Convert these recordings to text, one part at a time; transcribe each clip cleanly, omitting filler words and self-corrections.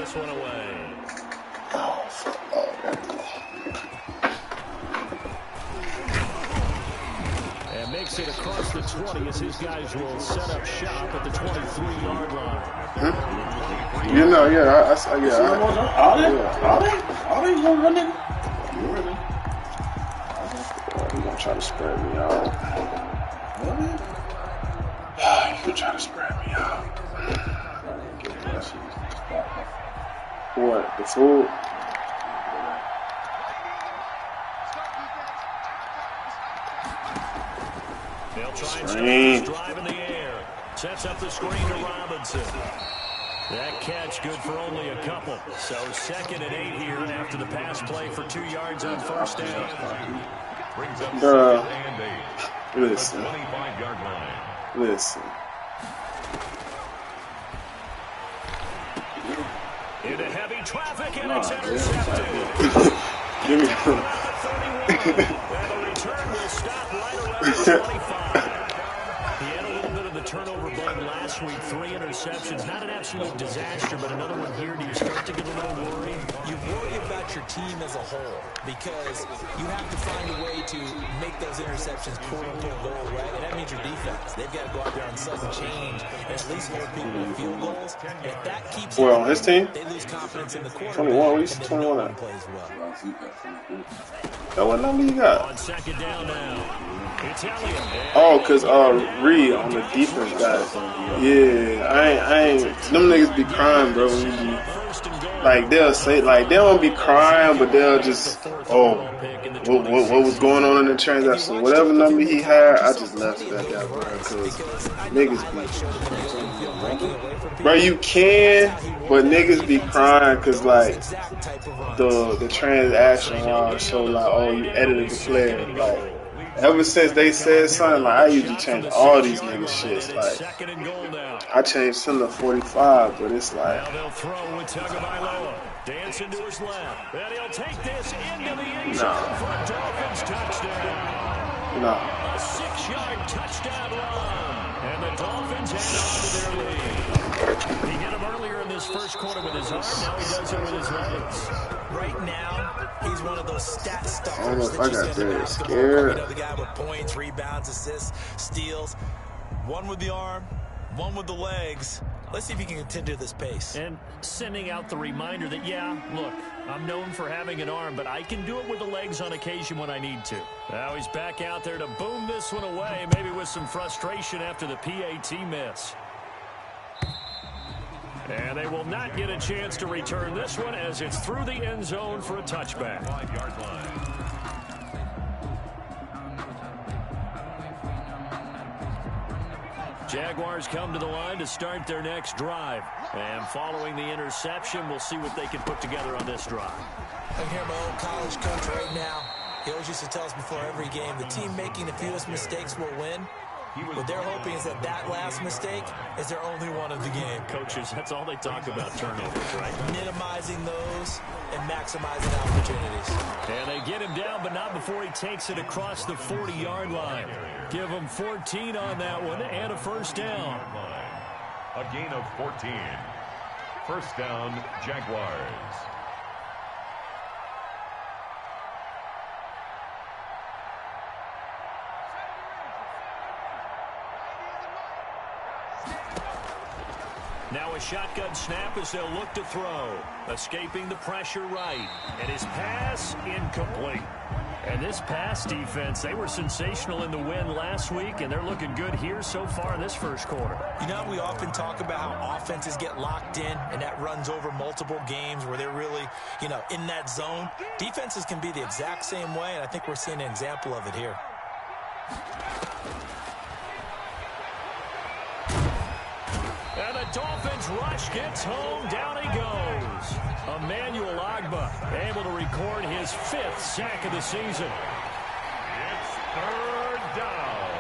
this one away. And makes it across the 20 as his guys will set up shop at the 23-yard line. You know, yeah, All they gonna run it. He's gonna try to spread me out. He's gonna try to spread me out. What? The food? They'll try and start this drive in the air. Sets up the screen to Robinson. That catch good for only a couple. So 2nd and 8 here after the pass play for 2 yards on first down. Brings up 2nd and 8. Listen. 25-yard line. Listen. Into heavy traffic and it's intercepted. Give me And the return will stop right around the 25. He had a little bit of the turnover bug last week. 3 interceptions. Not an absolute disaster, but another one here. Do you start to get a little worried? You worry about your team as a whole because you have to find a way to make those interceptions quote-unquote go away, and that means your defense. They've got to go out there on sudden change and at least hold people to field goals. And if that keeps his team? They lose confidence in the quarterback. 21, what is 21 at? Plays well. What number you got? On 2nd down now. It's Elliott. Oh, because Reed on the defense guy. Yeah, I ain't. Them niggas be crying, bro. When you be, like, they'll say, like, they don't be crying, but they'll just, what was going on in the transaction? Whatever number he had, I just left it at that, bro. Because niggas be. Bro, you can, but niggas be crying because, like, the transaction so like, oh, you edited the player. Like, ever since they said something, like, I usually change all these niggas shits. Like, I changed some to 45, but it's like. Now they'll throw with Tagovailoa. Dance into his left. And he'll take this into the end zone for a Dolphins touchdown. No. A 6-yard touchdown run. And the Dolphins hang on to their lead. He hit him earlier in this first quarter with his arm. Now he does it with his legs. Right now, he's one of those stat stars. I don't know if I got that scared. You know, the guy with points, rebounds, assists, steals. One with the arm, one with the legs. Let's see if he can continue this pace. And sending out the reminder that, yeah, look, I'm known for having an arm, but I can do it with the legs on occasion when I need to. Now he's back out there to boom this one away, maybe with some frustration after the PAT miss. And they will not get a chance to return this one as it's through the end zone for a touchback. 5-yard line. Jaguars come to the line to start their next drive. And following the interception, we'll see what they can put together on this drive. I can hear my old college coach right now. He always used to tell us before every game, the team making the fewest mistakes will win. What they're hoping is that last mistake is their only one of the game. Coaches, that's all they talk about, turnovers, right? Minimizing those and maximizing opportunities. And they get him down, but not before he takes it across the 40-yard line. Give him 14 on that one and a first down. A gain of 14. First down, Jaguars. Now a shotgun snap as they'll look to throw. Escaping the pressure right. And his pass incomplete. And this pass defense, they were sensational in the win last week, and they're looking good here so far in this first quarter. You know, we often talk about how offenses get locked in, and that runs over multiple games where they're really, you know, in that zone. Defenses can be the exact same way, and I think we're seeing an example of it here. And the Dolphins rush gets home. Down he goes. Emmanuel Ogbah able to record his 5th sack of the season. It's 3rd down.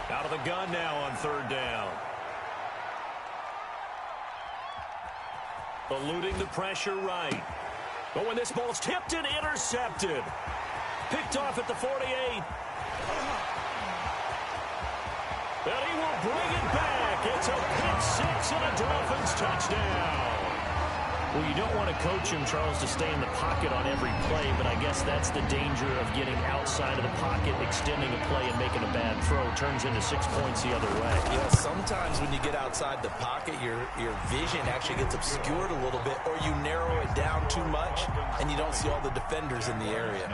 Out of the gun now on 3rd down. Eluding the pressure right. But when this ball's tipped and intercepted. Picked off at the 48. It's a pick six and a Dolphins touchdown. Well, you don't want to coach him, Charles, to stay in the pocket on every play, but I guess that's the danger of getting outside of the pocket, extending a play, and making a bad throw. Turns into 6 points the other way. Yeah, sometimes when you get outside the pocket, your vision actually gets obscured a little bit, or you narrow it down too much, and you don't see all the defenders in the area.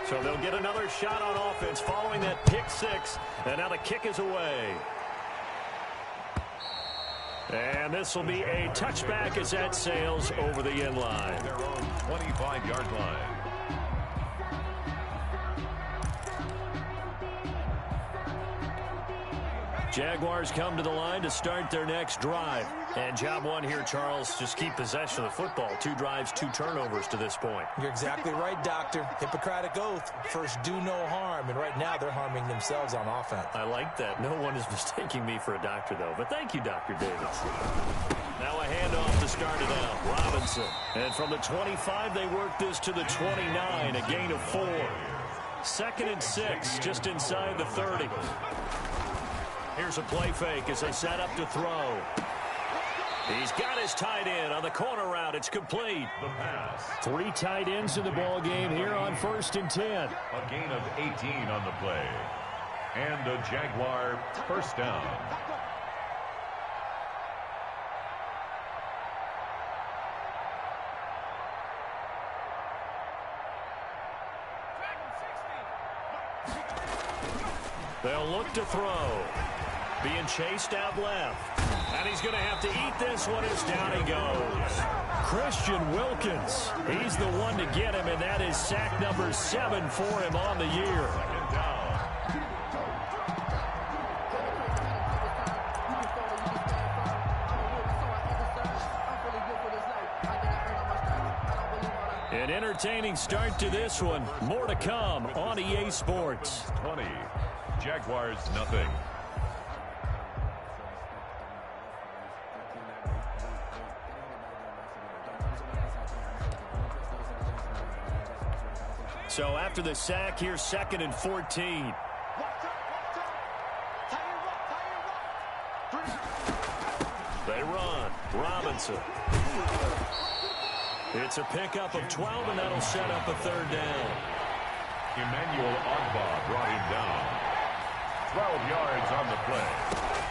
So they'll get another shot on offense following that pick six, and now the kick is away. And this will be a touchback as that sails over the end line. Their own 25-yard line. Jaguars come to the line to start their next drive. And job one here, Charles, just keep possession of the football. 2 drives, 2 turnovers to this point. You're exactly right, Doctor. Hippocratic oath. First, do no harm. And right now, they're harming themselves on offense. I like that. No one is mistaking me for a doctor, though. But thank you, Dr. Davis. Now a handoff to start it out. Robinson. And from the 25, they work this to the 29. A gain of 4. 2nd and 6, just inside the 30. Here's a play fake as they set up to throw. He's got his tight end on the corner route. It's complete. The pass. 3 tight ends in the ball game here on 1st and 10. A gain of 18 on the play. And a Jaguar first down. They'll look to throw. Being chased out left. And he's going to have to eat this one as down he goes. Christian Wilkins. He's the one to get him, and that is sack number 7 for him on the year. An entertaining start to this one. More to come on EA Sports. 20. Jaguars nothing. So after the sack, here's 2nd and 14. They run. Robinson. It's a pickup of 12, and that'll set up a 3rd down. Emmanuel Ogba brought him down. 12 yards on the play.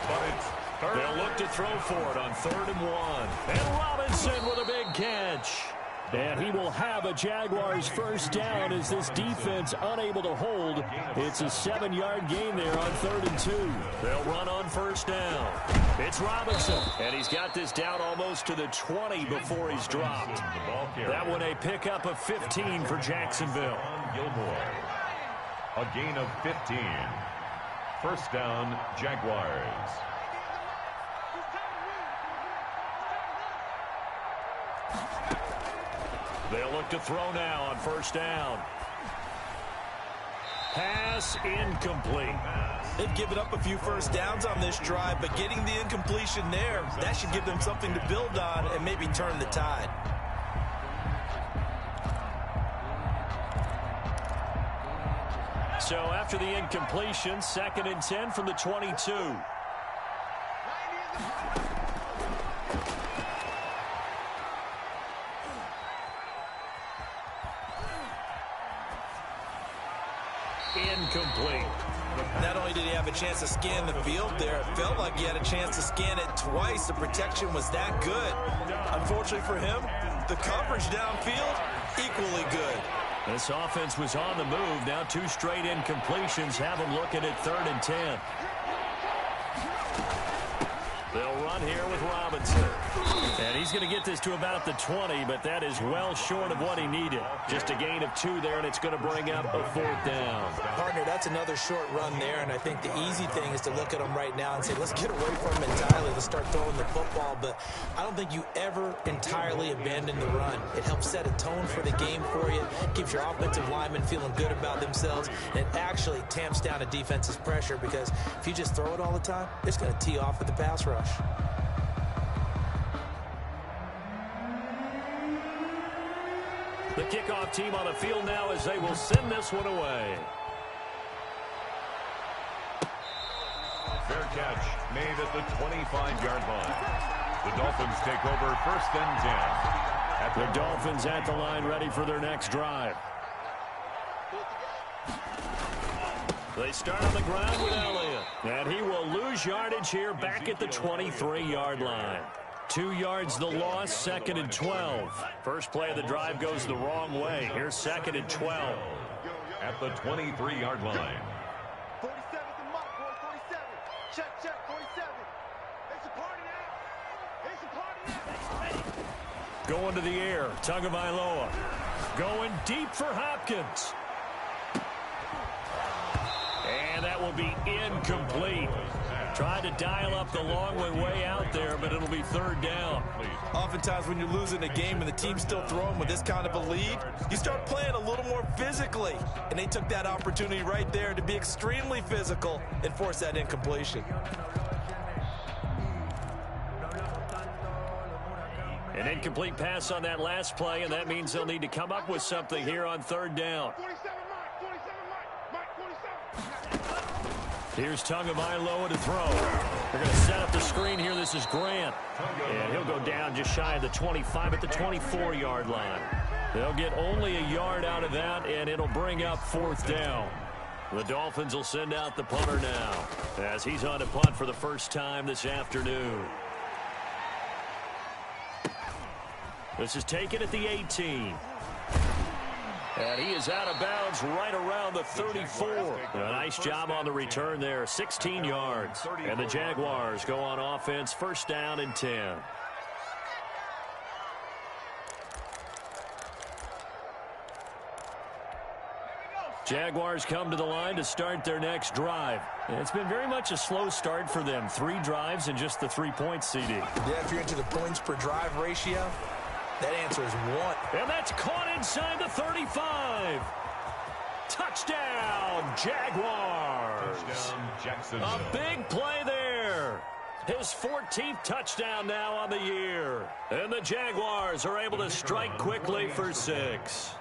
But it's 3rd. They'll look to throw for it on 3rd and 1. And Robinson with a big catch. And he will have a Jaguars first down as this defense unable to hold. It's a 7-yard gain there on 3rd and 2. They'll run on 1st down. It's Robinson. And he's got this down almost to the 20 before he's dropped. That one a pickup of 15 for Jacksonville. Gilmore. A gain of 15. First down, Jaguars. They'll look to throw now on 1st down. Pass incomplete. They've given up a few first downs on this drive, but getting the incompletion there, that should give them something to build on and maybe turn the tide. So after the incompletion, 2nd and 10 from the 22. Incomplete. Not only did he have a chance to scan the field there, it felt like he had a chance to scan it twice. The protection was that good. Unfortunately for him, the coverage downfield, equally good. This offense was on the move. Now 2 straight incompletions have them looking at 3rd and 10. They'll run here with Robinson. And he's going to get this to about the 20, but that is well short of what he needed. Just a gain of 2 there, and it's going to bring up a 4th down. Partner, that's another short run there, and I think the easy thing is to look at him right now and say, let's get away from him entirely. Let's start throwing the football, but I don't think you ever entirely abandon the run. It helps set a tone for the game for you, keeps your offensive linemen feeling good about themselves, and it actually tamps down a defense's pressure because if you just throw it all the time, it's going to tee off with the pass rush. The kickoff team on the field now as they will send this one away. Fair catch made at the 25-yard line. The Dolphins take over 1st and 10. The Dolphins at the line ready for their next drive. They start on the ground with Elliott. And he will lose yardage here back at the 23-yard line. 2 yards the loss, 2nd and 12. First play of the drive goes the wrong way. Here's 2nd and 12. At the 23-yard line. 47's the mark, boy. 47. Check, check, 47. It's a party now. It's a party now. Going to the air, Tagovailoa. Going deep for Hopkins. And that will be incomplete. Tried to dial up the long way out there, but it'll be 3rd down. Oftentimes when you're losing a game and the team's still throwing with this kind of a lead, you start playing a little more physically. And they took that opportunity right there to be extremely physical and force that incompletion. An incomplete pass on that last play, and that means they'll need to come up with something here on 3rd down. 47, Mike, 47. Here's Tagovailoa to throw. They're going to set up the screen here. This is Grant. And he'll go down just shy of the 25 at the 24-yard line. They'll get only a yard out of that, and it'll bring up 4th down. The Dolphins will send out the punter now as he's on to punt for the first time this afternoon. This is taken at the 18. And he is out of bounds right around the 34. A nice job on the return there, 16 yards. And the Jaguars go on offense, 1st down and 10. Jaguars come to the line to start their next drive. And it's been very much a slow start for them. 3 drives and just the 3-point CD. Yeah, if you're into the points per drive ratio, that answer is 1. And that's caught inside the 35. Touchdown, Jaguars. Touchdown, Jacksonville. A big play there. His 14th touchdown now on the year. And the Jaguars are able to strike quickly for 6.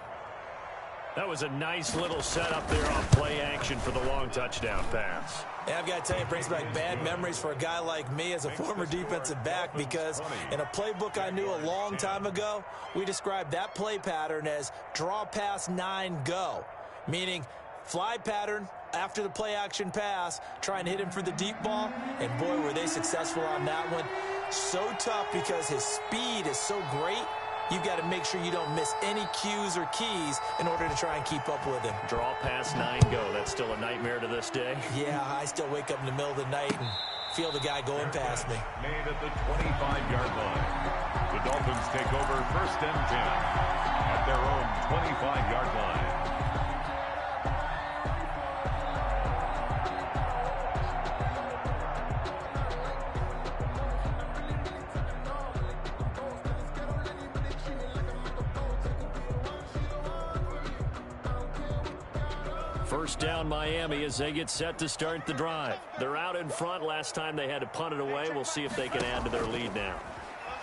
That was a nice little setup there on play action for the long touchdown pass. And I've got to tell you, it brings back bad memories for a guy like me as a former defensive back, because in a playbook I knew a long time ago, we described that play pattern as draw pass 9 go, meaning fly pattern after the play action pass, try and hit him for the deep ball, and boy, were they successful on that one. So tough because his speed is so great. You've got to make sure you don't miss any cues or keys in order to try and keep up with him. Draw pass 9 go. That's still a nightmare to this day. Yeah, I still wake up in the middle of the night and feel the guy going past me. Made at the 25-yard line. The Dolphins take over 1st and 10 at their own 25-yard line. First down Miami as they get set to start the drive. They're out in front. Last time they had to punt it away. We'll see if they can add to their lead now.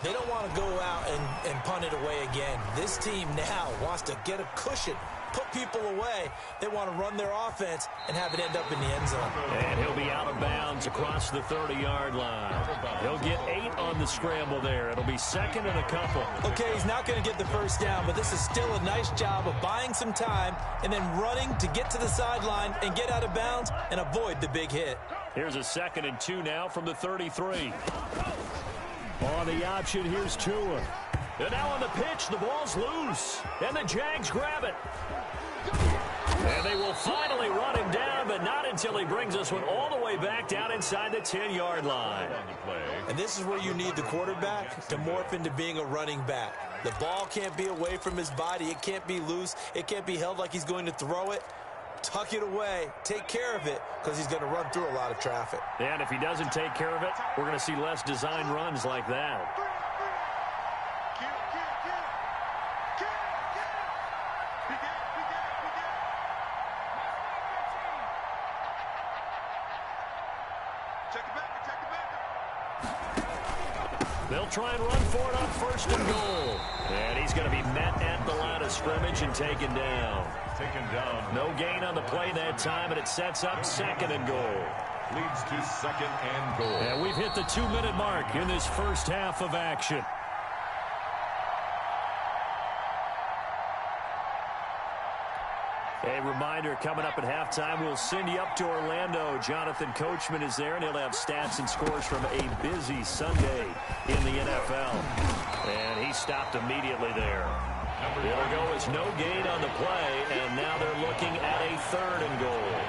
They don't want to go out and punt it away again. This team now wants to get a cushion, put people away. They want to run their offense and have it end up in the end zone. And he'll be out of bounds across the 30-yard line. He'll get 8 on the scramble there. It'll be 2nd and a couple. Okay, he's not going to get the first down, but this is still a nice job of buying some time and then running to get to the sideline and get out of bounds and avoid the big hit. Here's a 2nd and 2 now from the 33. On the option, here's Tua. And now on the pitch, the ball's loose. And the Jags grab it. And they will finally run him down, but not until he brings this one all the way back down inside the 10-yard line. And this is where you need the quarterback to morph into being a running back. The ball can't be away from his body. It can't be loose. It can't be held like he's going to throw it. Tuck it away. Take care of it, because he's going to run through a lot of traffic. And if he doesn't take care of it, we're going to see less design runs like that. They'll try and run for it on 1st and goal. And he's going to be met at the line of scrimmage and taken down. Taken down. No gain on the play that time, and it sets up 2nd and goal. leads to second and goal. And we've hit the 2-minute mark in this first half of action. A reminder, coming up at halftime, we'll send you up to Orlando. Jonathan Coachman is there, and he'll have stats and scores from a busy Sunday in the NFL. And he stopped immediately there. It'll go as no gain on the play, and now they're looking at a 3rd and goal.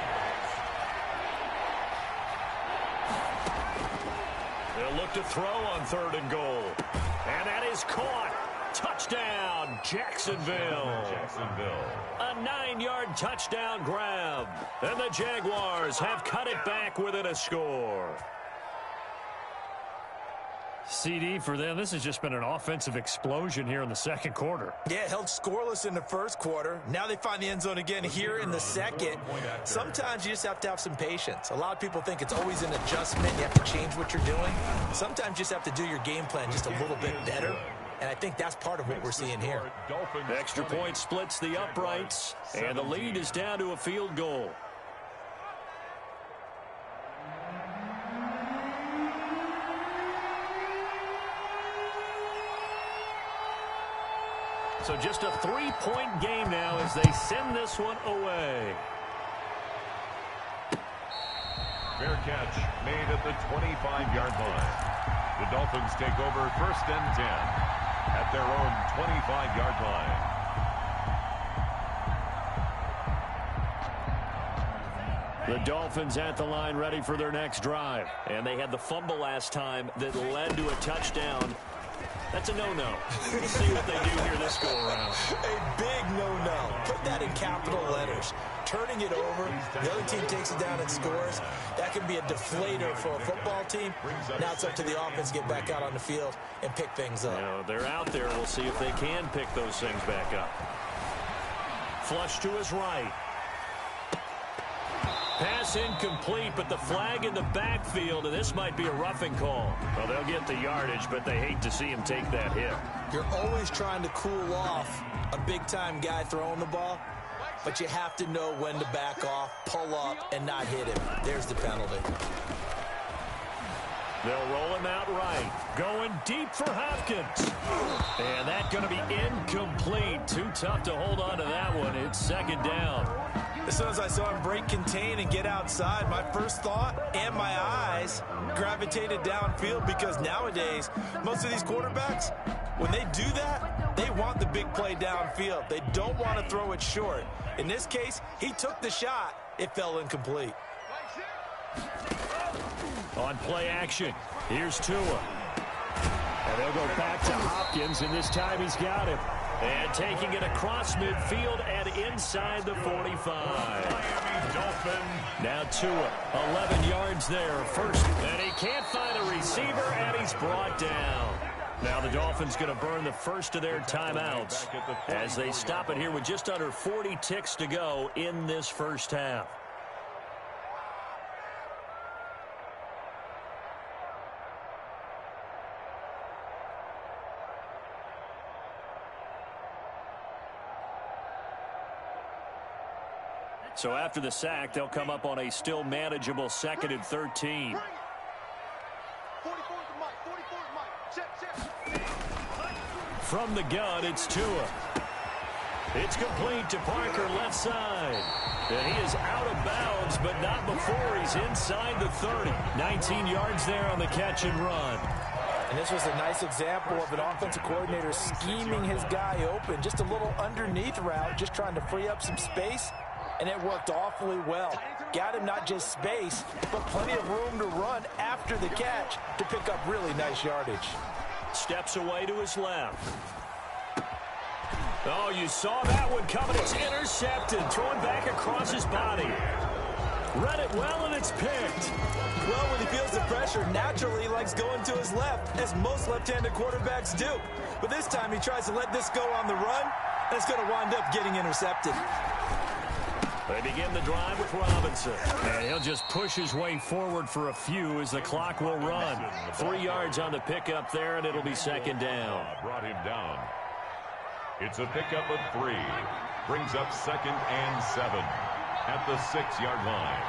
They'll look to throw on 3rd and goal. And that is caught. Touchdown, Jacksonville. A 9-yard touchdown grab. And the Jaguars have cut it back within a score. CD for them, this has just been an offensive explosion here in the second quarter. Yeah, held scoreless in the first quarter. Now they find the end zone again here in the second. Sometimes you just have to have some patience. A lot of people think it's always an adjustment. You have to change what you're doing. Sometimes you just have to do your game plan just a little bit better. And I think that's part of what we're seeing here. Extra point splits the uprights, and the lead is down to a field goal. So just a 3-point game now as they send this one away. Fair catch made at the 25-yard line. The Dolphins take over 1st and 10 at their own 25-yard line. The Dolphins at the line ready for their next drive. And they had the fumble last time that led to a touchdown. That's a no-no. Let's see what they do here this go-around. A big no-no. Put that in capital letters. Turning it over, the other team takes it down and scores. That can be a deflator for a football team. Now it's up to the offense to get back out on the field and pick things up. You know, they're out there. We'll see if they can pick those things back up. Flush to his right. Pass incomplete, but the flag in the backfield, and this might be a roughing call. Well, they'll get the yardage, but they hate to see him take that hit. You're always trying to cool off a big-time guy throwing the ball, but you have to know when to back off, pull up, and not hit him. There's the penalty. They'll roll him out right. Going deep for Hopkins. And that's going to be incomplete. Too tough to hold on to that one. It's 2nd down. As soon as I saw him break contain and get outside, my first thought and my eyes gravitated downfield, because nowadays, most of these quarterbacks, when they do that, they want the big play downfield. They don't want to throw it short. In this case, he took the shot. It fell incomplete. On play action, here's Tua. And they'll go back to Hopkins, and this time he's got him. And taking it across midfield and inside the 45. Now Tua, 11 yards there first. And he can't find a receiver, and he's brought down. Now the Dolphins going to burn the first of their timeouts as they stop it here with just under 40 ticks to go in this first half. So after the sack, they'll come up on a still manageable 2nd and 13. From the gun, it's Tua. It's complete to Parker left side. And he is out of bounds, but not before he's inside the 30. 19 yards there on the catch and run. And this was a nice example of an offensive coordinator scheming his guy open. Just a little underneath route, just trying to free up some space. And it worked awfully well. Got him not just space, but plenty of room to run after the catch to pick up really nice yardage. Steps away to his left. Oh, you saw that one coming. It's intercepted. Thrown back across his body. Read it well, and it's picked. Well, when he feels the pressure, naturally he likes going to his left, as most left-handed quarterbacks do. But this time he tries to let this go on the run, and it's going to wind up getting intercepted. They begin the drive with Robinson. And he'll just push his way forward for a few as the clock will run. 3 yards on the pickup there, and it'll be 2nd down. Brought him down. It's a pickup of 3. Brings up 2nd and 7 at the 6-yard line.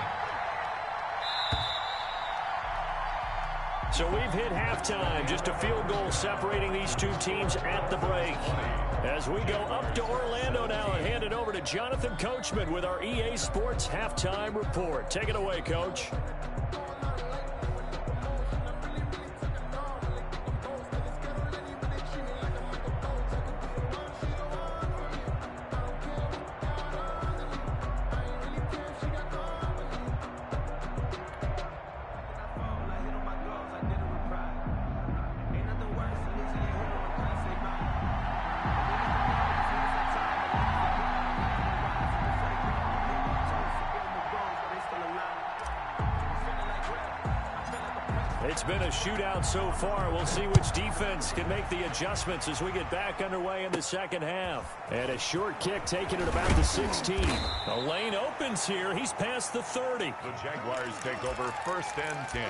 So we've hit halftime. Just a field goal separating these two teams at the break. As we go up to Orlando now and hand it over to Jonathan Coachman with our EA Sports Halftime Report. Take it away, Coach. It's been a shootout so far. We'll see which defense can make the adjustments as we get back underway in the second half. And a short kick taken at about the 16. The lane opens here. He's past the 30. The Jaguars take over 1st and 10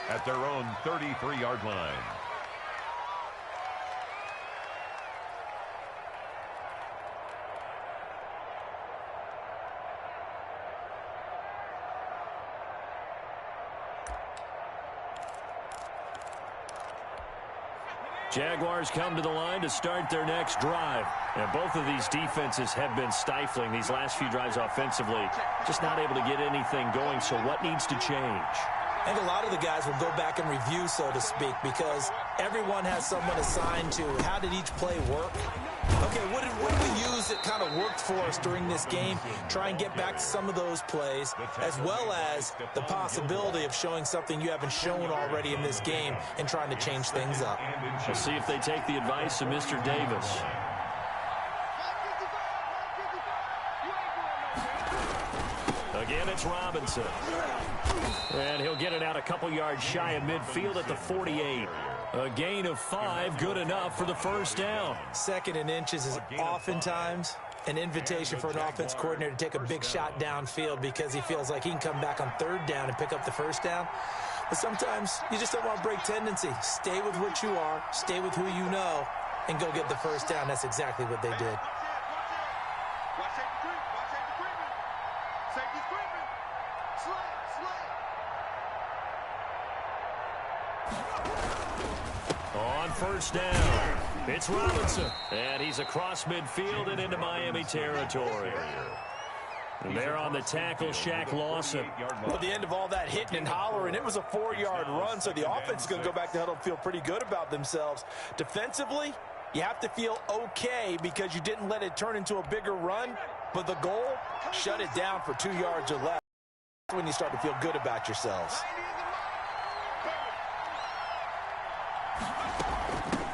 at their own 33-yard line. Jaguars come to the line to start their next drive. And both of these defenses have been stifling these last few drives offensively. Just not able to get anything going, so what needs to change? I think a lot of the guys will go back and review, so to speak, because everyone has someone assigned to how did each play work. Okay, what did we use that kind of worked for us during this game? Try and get back to some of those plays, as well as the possibility of showing something you haven't shown already in this game and trying to change things up. We'll see if they take the advice of Mr. Davis. Again, it's Robinson. And he'll get it out a couple yards shy of midfield at the 48. A gain of 5, good enough for the first down. 2nd and inches is oftentimes an invitation for an offense coordinator to take a big shot downfield because he feels like he can come back on 3rd down and pick up the first down. But sometimes you just don't want to break tendency. Stay with what you are, stay with who you know, and go get the first down. That's exactly what they did. On first down, it's Robinson. And he's across midfield and into Miami territory. And there on the tackle, Shaq Lawson. Well, at the end of all that hitting and hollering, it was a 4-yard run, so the offense is going to go back to huddle and feel pretty good about themselves. Defensively, you have to feel okay because you didn't let it turn into a bigger run, but the goal, shut it down for 2 yards or less. That's when you start to feel good about yourselves.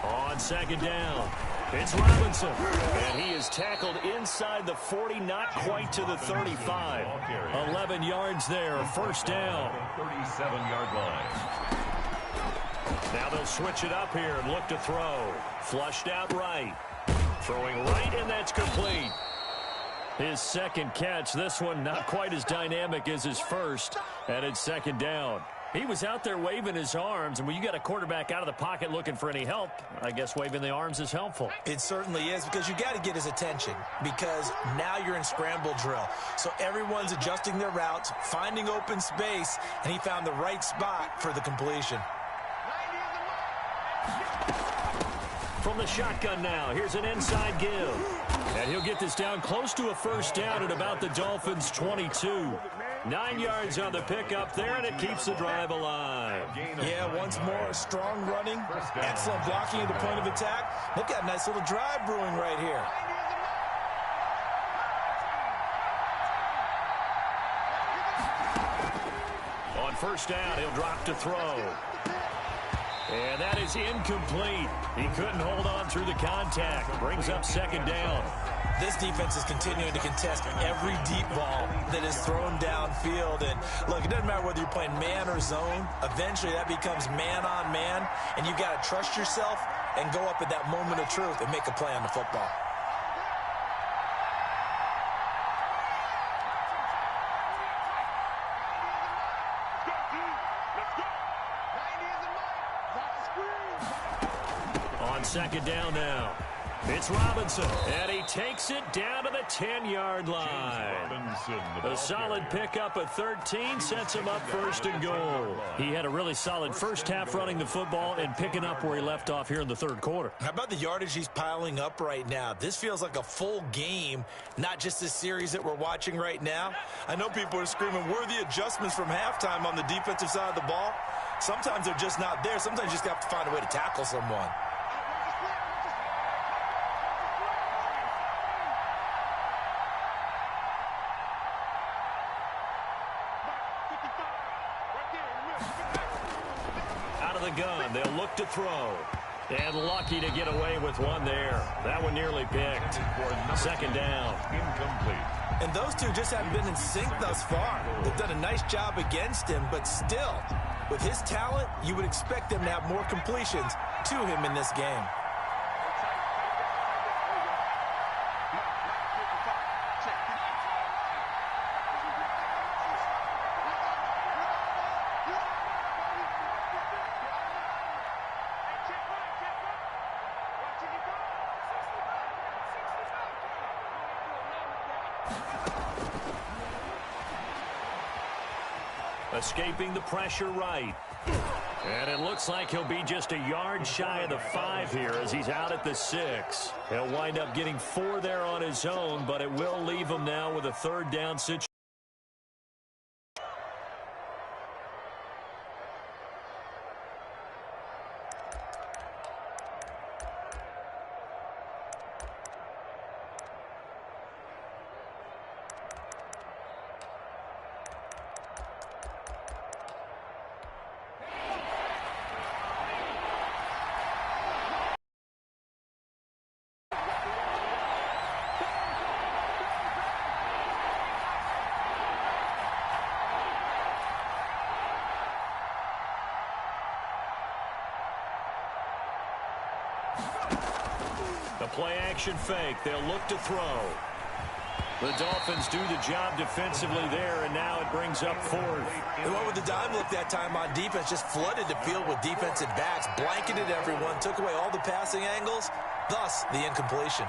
On 2nd down, it's Robinson. And he is tackled inside the 40, not quite to the 35. 11 yards there, first down. 37-yard line. Now they'll switch it up here and look to throw. Flushed out right. Throwing right, and that's complete. His 2nd catch, this one not quite as dynamic as his first, and it's 2nd down. He was out there waving his arms, and when you got a quarterback out of the pocket looking for any help, I guess waving the arms is helpful. It certainly is, because you got to get his attention, because now you're in scramble drill. So everyone's adjusting their routes, finding open space, and he found the right spot for the completion. From the shotgun now, here's an inside give. And he'll get this down close to a first down at about the Dolphins' 22. 9 yards on the pickup there, and it keeps the drive alive. Yeah, once more, strong running, excellent blocking at the point of attack. They've got a nice little drive brewing right here. On first down, he'll drop to throw. And that is incomplete. He couldn't hold on through the contact. Brings up 2nd down. This defense is continuing to contest every deep ball that is thrown downfield. And, look, it doesn't matter whether you're playing man or zone. Eventually, that becomes man on man. And you've got to trust yourself and go up at that moment of truth and make a play on the football. On 2nd down now. It's Robinson, and he takes it down to the 10-yard line. A solid pickup at 13 sets him up first and goal. He had a really solid first half running the football and picking up where he left off here in the third quarter. How about the yardage he's piling up right now? This feels like a full game, not just this series that we're watching right now. I know people are screaming, where are the adjustments from halftime on the defensive side of the ball? Sometimes they're just not there. Sometimes you just have to find a way to tackle someone. Gun. They'll look to throw. And lucky to get away with one there. That one nearly picked. Second down. Incomplete. And those two just haven't been in sync thus far. They've done a nice job against him, but still, with his talent, you would expect them to have more completions to him in this game. Escaping the pressure right. And it looks like he'll be just a yard shy of the 5 here as he's out at the 6. He'll wind up getting 4 there on his own, but it will leave him now with a third down situation. The play-action fake. They'll look to throw. The Dolphins do the job defensively there, and now it brings up 4th. And what with the dime look that time on defense, just flooded the field with defensive backs, blanketed everyone, took away all the passing angles, thus the incompletion.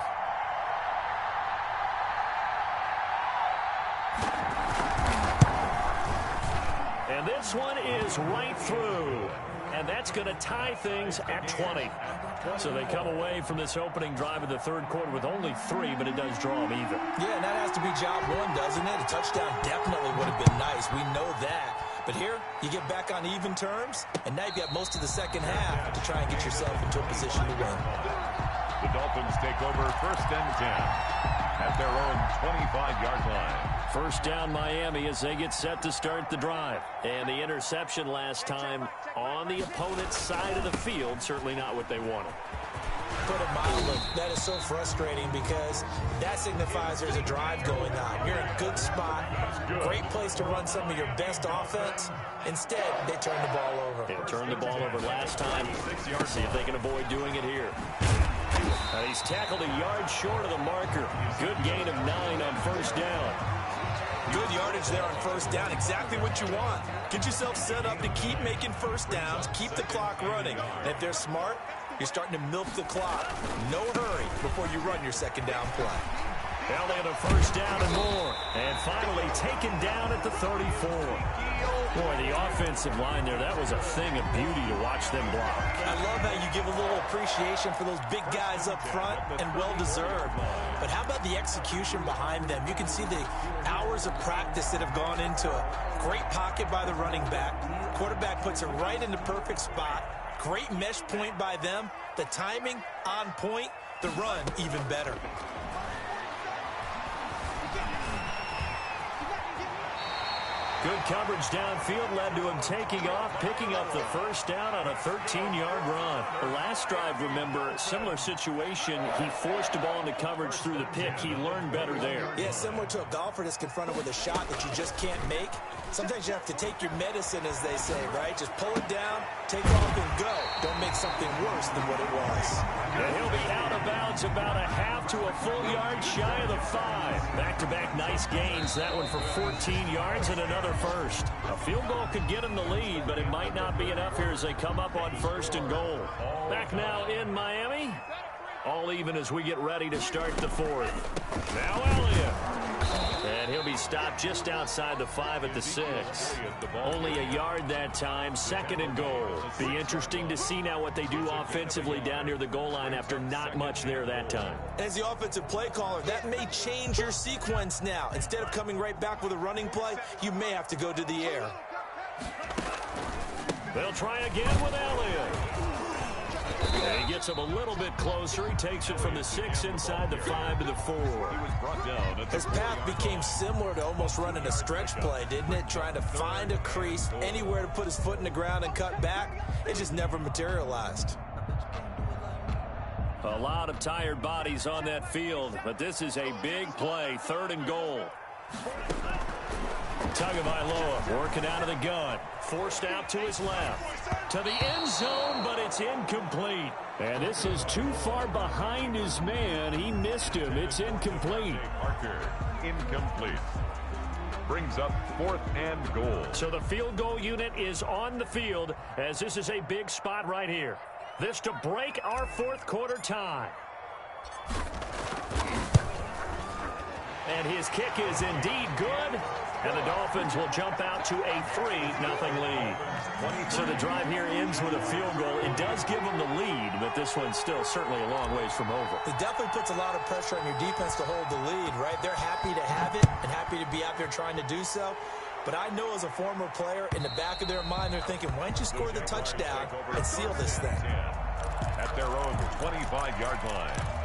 And this one is right through. And that's going to tie things at 20. So they come away from this opening drive of the third quarter with only 3, but it does draw them even. Yeah, and that has to be job one, doesn't it? A touchdown definitely would have been nice. We know that. But here, you get back on even terms, and now you've got most of the second half to try and get yourself into a position to win. The Dolphins take over first and 10 at their own 25-yard line. First down Miami as they get set to start the drive. And the interception last time on the opponent's side of the field, certainly not what they wanted. Put it mildly, that is so frustrating because that signifies there's a drive going on. You're in a good spot, great place to run some of your best offense. Instead, they turn the ball over. They turned the ball over last time. See if they can avoid doing it here. He's tackled a yard short of the marker. Good gain of 9 on first down. Good yardage there on first down. Exactly what you want. Get yourself set up to keep making first downs, keep the clock running. And if they're smart, you're starting to milk the clock. No hurry before you run your second down play. Now they have a first down and more. And finally taken down at the 34. Boy, the offensive line there, that was a thing of beauty to watch them block. I love how you give a little appreciation for those big guys up front, and well-deserved. But how about the execution behind them? You can see the hours of practice that have gone into it. Great pocket by the running back. Quarterback puts it right in the perfect spot. Great mesh point by them. The timing on point. The run even better. Good coverage downfield led to him taking off, picking up the first down on a 13-yard run. The last drive, remember, similar situation. He forced the ball into coverage through the pick. He learned better there. Yeah, similar to a golfer that's confronted with a shot that you just can't make. Sometimes you have to take your medicine, as they say, right? Just pull it down, take off, and go. Don't make something worse than what it was. And he'll be out of bounds about a half to a full yard shy of the 5. Back-to-back nice gains. That one for 14 yards and another first. A field goal could get him the lead, but it might not be enough here as they come up on first and goal. Back now in Miami, All even as we get ready to start the fourth. Now Elliott. And he'll be stopped just outside the 5 at the 6. Only a yard that time, 2nd and goal. Be interesting to see now what they do offensively down near the goal line after not much there that time. As the offensive play caller, that may change your sequence now. Instead of coming right back with a running play, you may have to go to the air. They'll try again with Elliott. And he gets him a little bit closer. He takes it from the 6 inside the 5 to the 4. His path became similar to almost running a stretch play, didn't it? Trying to find a crease, anywhere to put his foot in the ground and cut back. It just never materialized. A lot of tired bodies on that field, but this is a big play, 3rd and goal. Tagovailoa working out of the gun. Forced out to his left. To the end zone, but it's incomplete. And this is too far behind his man. He missed him. It's incomplete. Parker, incomplete. Brings up 4th and goal. So the field goal unit is on the field as this is a big spot right here. This to break our 4th quarter tie. And his kick is indeed good. And the Dolphins will jump out to a 3-0 lead. So the drive here ends with a field goal. It does give them the lead, but this one's still certainly a long ways from over. It definitely puts a lot of pressure on your defense to hold the lead, right? They're happy to have it and happy to be out there trying to do so. But I know as a former player, in the back of their mind, they're thinking, why don't you score the touchdown and seal this thing? At their own 25-yard line.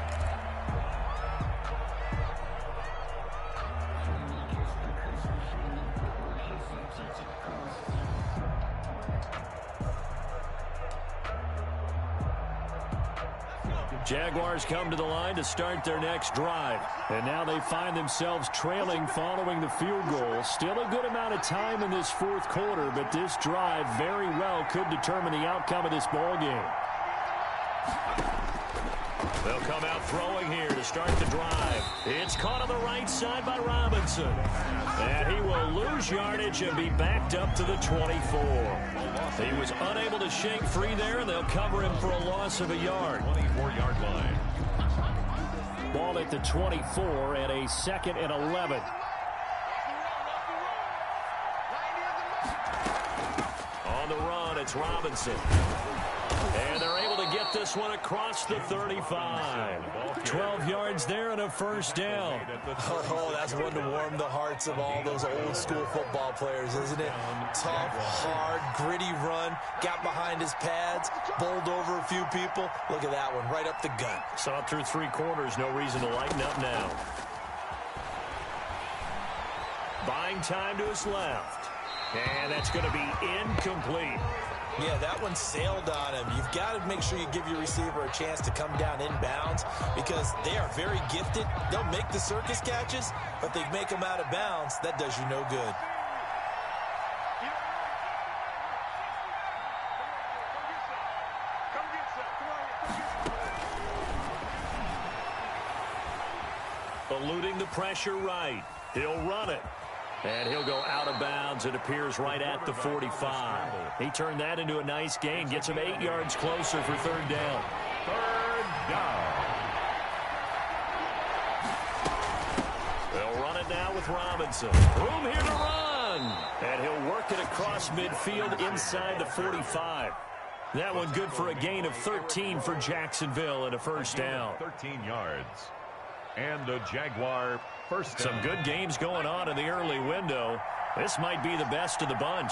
Jaguars come to the line to start their next drive. And now they find themselves trailing following the field goal. Still a good amount of time in this 4th quarter, but this drive very well could determine the outcome of this ball game. They'll come out throwing here to start the drive. It's caught on the right side by Robinson. And he will lose yardage and be backed up to the 24. He was unable to shake free there, and they'll cover him for a loss of a yard. 24-yard line. Ball at the 24 and a 2nd and 11. On the run, it's Robinson. And they're able to get this one across the 35. 12 yards there and a 1st down. Oh, that's one to warm the hearts of all those old school football players, isn't it? Tough, hard, gritty run. Got behind his pads, bowled over a few people. Look at that one, right up the gut. Saw it through 3 quarters. No reason to lighten up now. Buying time to his left. And that's going to be incomplete. Yeah, that one sailed on him. You've got to make sure you give your receiver a chance to come down inbounds because they are very gifted. They'll make the circus catches, but they make them out of bounds. That does you no good. Eluding the pressure right. He'll run it. And he'll go out of bounds. It appears right at the 45. He turned that into a nice gain. Gets him 8 yards closer for 3rd down. 3rd down. They'll run it now with Robinson. Room here to run. And he'll work it across midfield inside the 45. That one good for a gain of 13 for Jacksonville and a 1st down. 13 yards. And the Jaguar 1st down. Some good games going on in the early window. This might be the best of the bunch.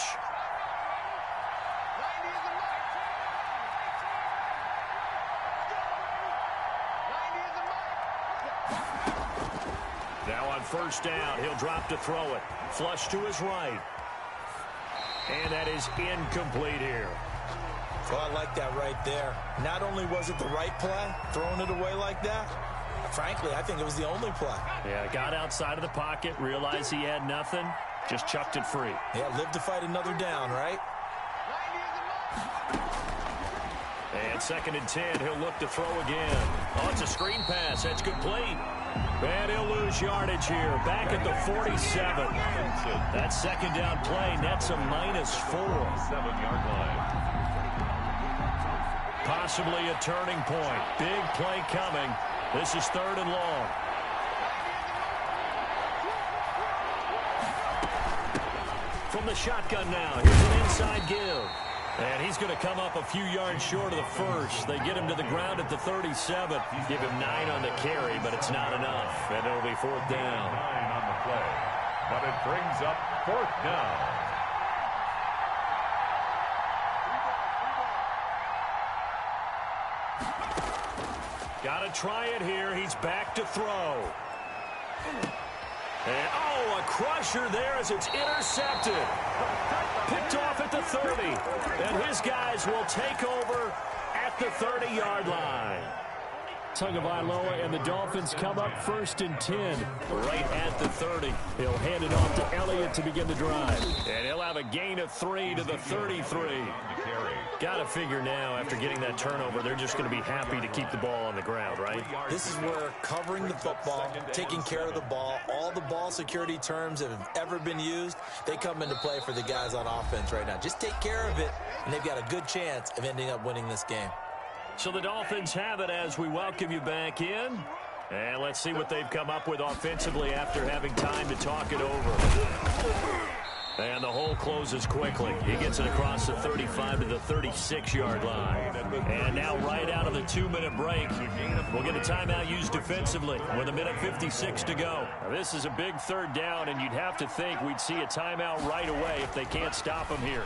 Now on 1st down, he'll drop to throw it. Flush to his right. And that is incomplete here. Well, I like that right there. Not only was it the right play, throwing it away like that, frankly, I think it was the only play. Yeah, got outside of the pocket, realized he had nothing, just chucked it free. Yeah, live to fight another down, right? And 2nd and 10, he'll look to throw again. Oh, it's a screen pass. That's complete. And he'll lose yardage here. Back at the 47. That 2nd down play nets a -4. 7-yard line. Possibly a turning point. Big play coming. This is 3rd and long. From the shotgun now, here's an inside give. And he's going to come up a few yards short of the first. They get him to the ground at the 37. Give him 9 on the carry, but it's not enough. And it'll be 4th down. 9 on the play, but it brings up 4th down. Got to try it here. He's back to throw. And, oh, a crusher there as it's intercepted. Picked off at the 30. And his guys will take over at the 30-yard line. Tagovailoa and the Dolphins come up 1st and 10. Right at the 30. He'll hand it off to Elliott to begin the drive. And he'll have a gain of 3 to the 33. Got to figure now, after getting that turnover, they're just going to be happy to keep the ball on the ground, right? This is where covering the football, taking care of the ball, all the ball security terms that have ever been used, they come into play for the guys on offense right now. Just take care of it, and they've got a good chance of ending up winning this game. So the Dolphins have it as we welcome you back in. And let's see what they've come up with offensively after having time to talk it over. And the hole closes quickly. He gets it across the 35 to the 36-yard line. And now right out of the 2-minute break, we'll get a timeout used defensively with 1:56 to go. Now, this is a big 3rd down, and you'd have to think we'd see a timeout right away if they can't stop him here.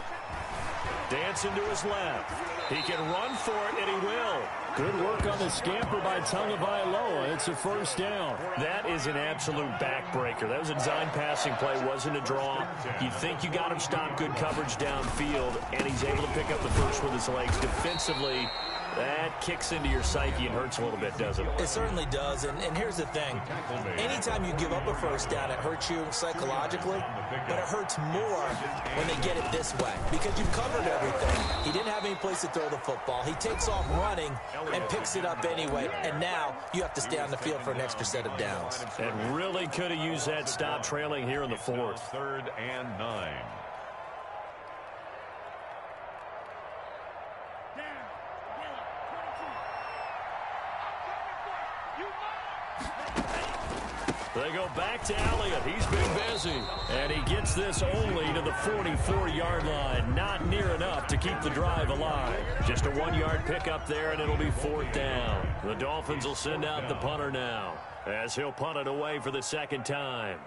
Dancing to his left. He can run for it, and he will. Good work on the scamper by Tagovailoa. It's a 1st down. That is an absolute backbreaker. That was a design passing play, wasn't a draw. You think you got him stopped, good coverage downfield, and he's able to pick up the first with his legs. Defensively, that kicks into your psyche and hurts a little bit, doesn't it? It certainly does, and here's the thing. Anytime you give up a 1st down, it hurts you psychologically, but it hurts more when they get it this way because you've covered everything. He didn't have any place to throw the football. He takes off running and picks it up anyway, and now you have to stay on the field for an extra set of downs. And really could have used that stop trailing here in the 4th. 3rd and 9. They go back to Elliott. He's been busy. And he gets this only to the 44-yard line. Not near enough to keep the drive alive. Just a 1-yard pickup there, and it'll be 4th down. The Dolphins will send out the punter now as he'll punt it away for the 2nd time.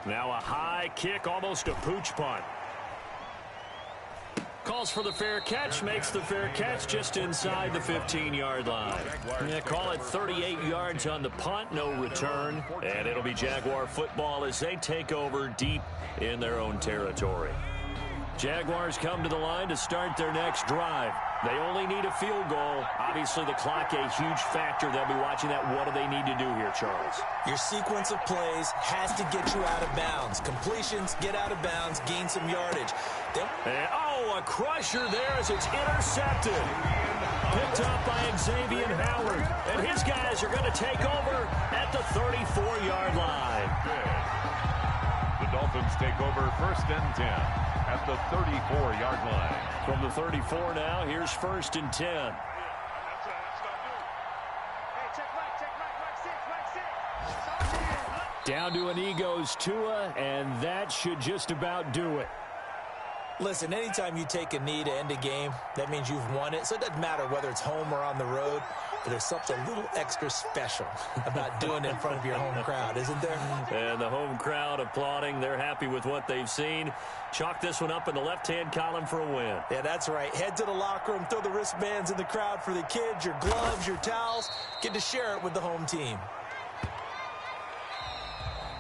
Now a high kick, almost a pooch punt. Calls for the fair catch, makes the fair catch just inside the 15-yard line. Yeah, call it 38 yards on the punt, no return. And it'll be Jaguar football as they take over deep in their own territory. Jaguars come to the line to start their next drive. They only need a field goal. Obviously, the clock a huge factor. They'll be watching that. What do they need to do here, Charles? Your sequence of plays has to get you out of bounds. Completions, get out of bounds, gain some yardage. And, a crusher there as it's intercepted. Picked up by Xavier Howard. And his guys are going to take over at the 34-yard line. The Dolphins take over 1st and 10 at the 34-yard line. From the 34 now, here's 1st and 10. Down to an Eagles Tua, and that should just about do it. Listen, anytime you take a knee to end a game, that means you've won it. So it doesn't matter whether it's home or on the road, but there's something a little extra special about doing it in front of your home crowd, isn't there? And the home crowd applauding. They're happy with what they've seen. Chalk this one up in the left-hand column for a win. Yeah, that's right. Head to the locker room, throw the wristbands in the crowd for the kids, your gloves, your towels. Get to share it with the home team.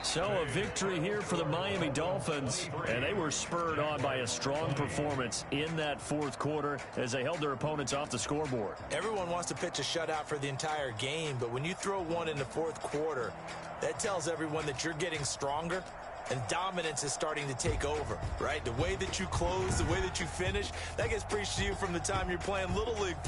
So a victory here for the Miami Dolphins, and they were spurred on by a strong performance in that fourth quarter as they held their opponents off the scoreboard. Everyone wants to pitch a shutout for the entire game, but when you throw one in the fourth quarter, that tells everyone that you're getting stronger and dominance is starting to take over, right? The way that you close, the way that you finish, that gets preached to you from the time you're playing Little League football.